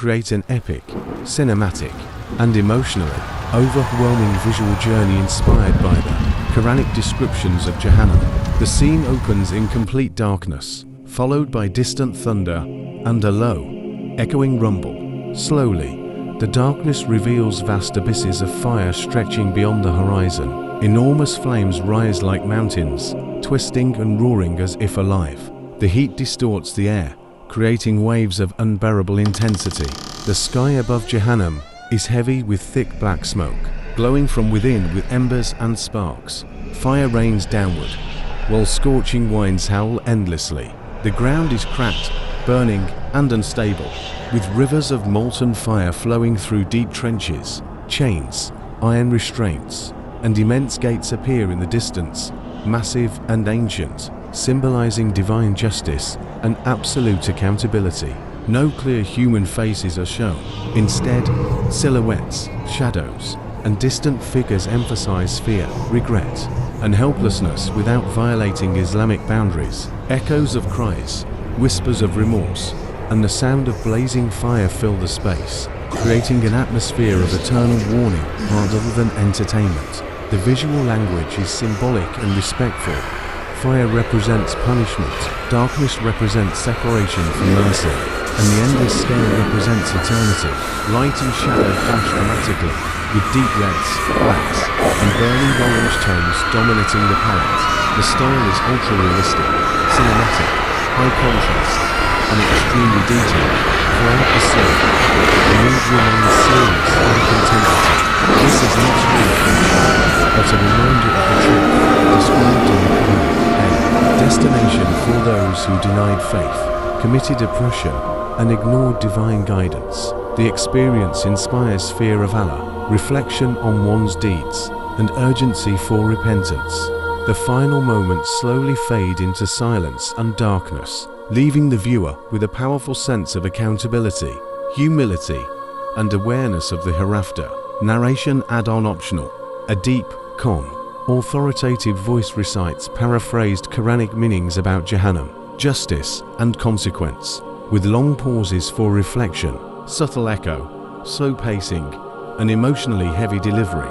create an epic, cinematic, and emotionally overwhelming visual journey inspired by the Qur'anic descriptions of Jahannam. The scene opens in complete darkness, followed by distant thunder and a low, echoing rumble. Slowly, the darkness reveals vast abysses of fire stretching beyond the horizon. Enormous flames rise like mountains, twisting and roaring as if alive. The heat distorts the air, creating waves of unbearable intensity. The sky above Jahannam is heavy with thick black smoke, glowing from within with embers and sparks. Fire rains downward, while scorching winds howl endlessly. The ground is cracked, burning, and unstable, with rivers of molten fire flowing through deep trenches. Chains, iron restraints, and immense gates appear in the distance, massive and ancient, symbolizing divine justice and absolute accountability. No clear human faces are shown. Instead, silhouettes, shadows, and distant figures emphasize fear, regret, and helplessness without violating Islamic boundaries. Echoes of cries, whispers of remorse, and the sound of blazing fire fill the space, creating an atmosphere of eternal warning rather than entertainment. The visual language is symbolic and respectful. Fire represents punishment, darkness represents separation from mercy, and the endless scale represents eternity. Light and shadow clash dramatically, with deep reds, blacks, and burning orange tones dominating the palette. The style is ultra-realistic, cinematic, high contrast, and extremely detailed. Throughout the scene, the mood remains serious and contemplative. This is not real but a reminder of the truth described in the Qur'an. A destination for those who denied faith, committed oppression, and ignored divine guidance. The experience inspires fear of Allah, reflection on one's deeds, and urgency for repentance. The final moments slowly fade into silence and darkness, leaving the viewer with a powerful sense of accountability, humility, and awareness of the hereafter. Narration add-on optional. A deep, calm, authoritative voice recites paraphrased Quranic meanings about Jahannam, justice, and consequence, with long pauses for reflection, subtle echo, slow pacing, and emotionally heavy delivery.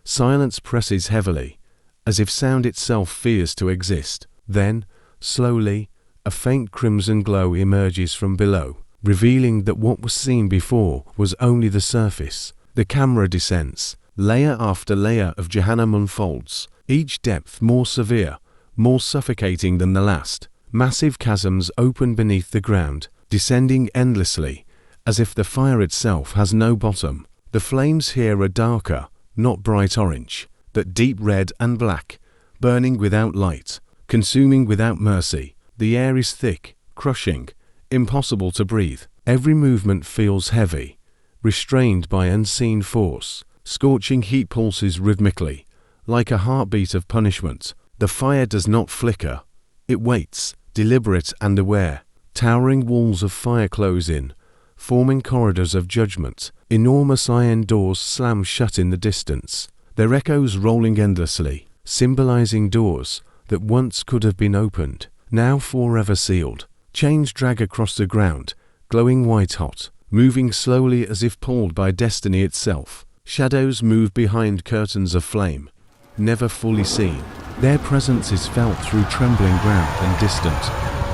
Silence presses heavily, as if sound itself fears to exist. Then, slowly, a faint crimson glow emerges from below, revealing that what was seen before was only the surface. The camera descends. Layer after layer of Jahannam unfolds, each depth more severe, more suffocating than the last. Massive chasms open beneath the ground, descending endlessly, as if the fire itself has no bottom. The flames here are darker, not bright orange, but deep red and black, burning without light, consuming without mercy. The air is thick, crushing, impossible to breathe. Every movement feels heavy, restrained by unseen force. Scorching heat pulses rhythmically, like a heartbeat of punishment. The fire does not flicker. It waits, deliberate and aware. Towering walls of fire close in, forming corridors of judgment. Enormous iron doors slam shut in the distance, their echoes rolling endlessly, symbolizing doors that once could have been opened, now forever sealed. Chains drag across the ground, glowing white-hot, moving slowly as if pulled by destiny itself. Shadows move behind curtains of flame, never fully seen. Their presence is felt through trembling ground and distant,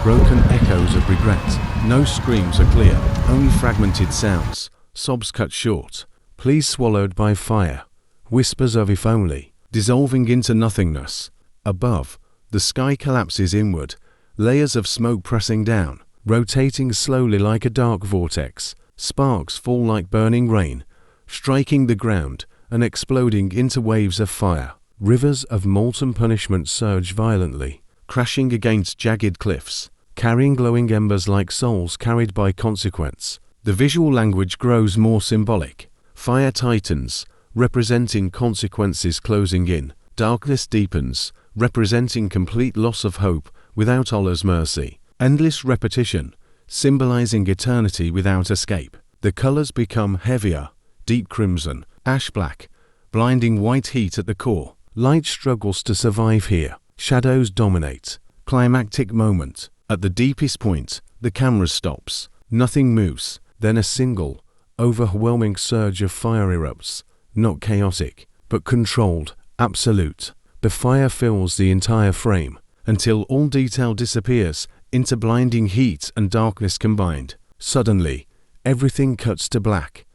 broken echoes of regret. No screams are clear, only fragmented sounds, sobs cut short, pleas swallowed by fire, whispers of if only, dissolving into nothingness. Above, the sky collapses inward, layers of smoke pressing down, rotating slowly like a dark vortex. Sparks fall like burning rain, striking the ground and exploding into waves of fire. Rivers of molten punishment surge violently, crashing against jagged cliffs, carrying glowing embers like souls carried by consequence. The visual language grows more symbolic. Fire tightens, representing consequences closing in. Darkness deepens, representing complete loss of hope without Allah's mercy. Endless repetition, symbolizing eternity without escape. The colors become heavier, deep crimson, ash black, blinding white heat at the core. Light struggles to survive here. Shadows dominate. Climactic moment. At the deepest point, the camera stops. Nothing moves. Then a single, overwhelming surge of fire erupts, not chaotic, but controlled, absolute. The fire fills the entire frame, until all detail disappears into blinding heat and darkness combined. Suddenly, everything cuts to black.